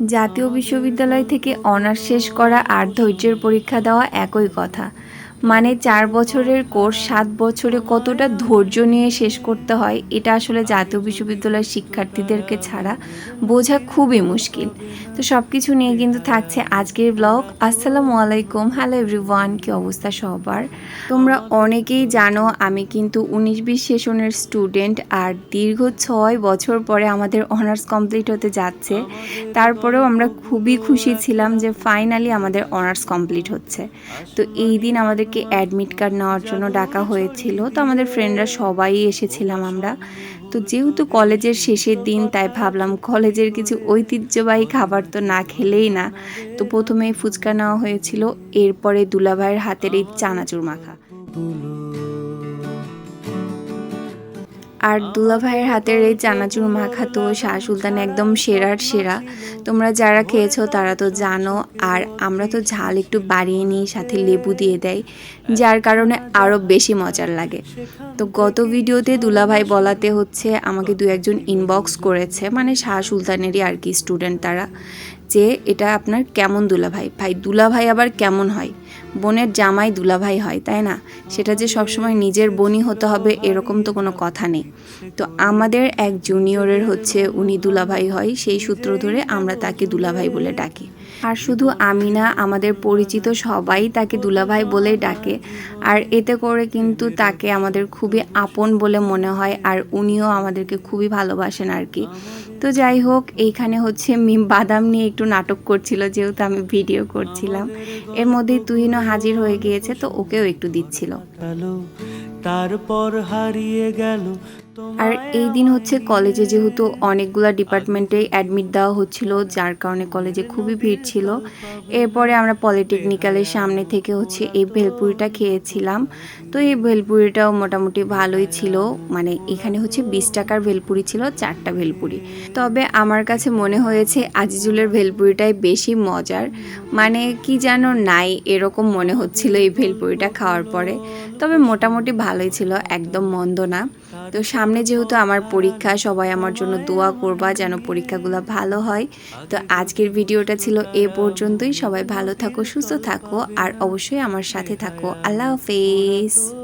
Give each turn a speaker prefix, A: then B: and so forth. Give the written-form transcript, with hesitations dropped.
A: জাতীয় বিশ্ববিদ্যালয় থেকে অনার্স শেষ করা আর ধৈর্যের পরীক্ষা দেওয়া একই কথা। মানে 4 বছরের কোর্স 7 বছরে কতটা ধৈর্য নিয়ে শেষ করতে হয় এটা আসলে জাতীয় বিশ্ববিদ্যালয়ের শিক্ষার্থীদেরকে ছাড়া বোঝা খুবই মুশকিল। তো সব কিছু নিয়ে কিন্তু থাকছে আজকের ব্লগ। আসসালামু আলাইকুম, হ্যালো এভরিওয়ান, কী অবস্থা সবার? তোমরা অনেকেই জানো আমি কিন্তু 19-20 সেশনের স্টুডেন্ট, আর দীর্ঘ 6 বছর পরে আমাদের অনার্স কমপ্লিট হতে যাচ্ছে। তারপরেও আমরা খুবই খুশি ছিলাম যে ফাইনালি আমাদের অনার্স কমপ্লিট হচ্ছে। তো এই দিন আমাদেরকে অ্যাডমিট কার্ড নেওয়ার জন্য ডাকা হয়েছিল। তো আমাদের ফ্রেন্ডরা সবাই এসেছিলাম আমরা। তো যেহেতু কলেজের শেষের দিন, তাই ভাবলাম কলেজের কিছু ঐতিহ্যবাহী খাবার তো না খেলেই না। তো প্রথমেই ফুচকা নেওয়া হয়েছিল, এরপরে দুলাভাইয়ের হাতের এই চানাচুর মাখা। আর দুলাভাইয়ের হাতের এই চানাচুর মাখা তো শাহ সুলতান একদম সেরার সেরা। তোমরা যারা খেয়েছো তারা তো জানো। আর আমরা তো ঝাল একটু বাড়িয়ে নিই, সাথে লেবু দিয়ে দেয়, যার কারণে আরও বেশি মজার লাগে। তো গত ভিডিওতে দুলাভাই বলাতে হচ্ছে আমাকে দু একজন ইনবক্স করেছে, মানে শাহ সুলতানেরই আর কি স্টুডেন্ট তারা, যে এটা আপনার কেমন দুলাভাই। ভাই দুলাভাই আবার কেমন হয়? বোনের জামাই দুলাভাই হয়, তাই না? সেটা যে সবসময় নিজের বোনই হতে হবে এরকম তো কোনো কথা নেই। তো আমাদের এক জুনিয়রের হচ্ছে উনি দুলাভাই হয়, সেই সূত্র ধরে আমরা তাকে দুলাভাই বলে ডাকি। আর শুধু আমি না, আমাদের পরিচিত সবাই তাকে দুলাভাই বলেই ডাকে। আর এতে করে কিন্তু তাকে আমাদের খুবই আপন বলে মনে হয়, আর উনিও আমাদেরকে খুবই ভালোবাসেন আর কি। তো যাই হোক, এইখানে হচ্ছে মিম বাদাম নিয়ে একটু নাটক করছিল, যেহেতু আমি ভিডিও করছিলাম। এর মধ্যেই তুহিনও হাজির হয়ে গিয়েছে, তো ওকেও একটু দিচ্ছিল।
B: তারপর হারিয়ে গেল।
A: আর এই দিন হচ্ছে কলেজে যেহেতু অনেকগুলা ডিপার্টমেন্টে অ্যাডমিট দেওয়া হচ্ছিল, যার কারণে কলেজে খুবই ভিড় ছিল। এরপরে আমরা পলিটেকনিক্যালের সামনে থেকে হচ্ছে এই ভেলপুরিটা খেয়েছিলাম। তো এই ভেলপুরিটাও মোটামুটি ভালোই ছিল। মানে এখানে হচ্ছে 20 টাকার ভেলপুরি ছিল, 4টা ভেলপুরি। তবে আমার কাছে মনে হয়েছে আজিজুলের ভেলপুরিটাই বেশি মজার। মানে কি যেন নাই এরকম মনে হচ্ছিল এই ভেলপুরিটা খাওয়ার পরে। তবে মোটামুটি ভালোই ছিল, একদম মন্দ না। তো সামনে যেহেতু আমার পরীক্ষা, সবাই আমার জন্য দোয়া করবা যেন পরীক্ষাগুলো ভালো হয়। তো আজকের ভিডিওটা ছিল এ পর্যন্তই। সবাই ভালো থাকো, সুস্থ থাকো, আর অবশ্যই আমার সাথে থাকো। আল্লাহ হাফেজ।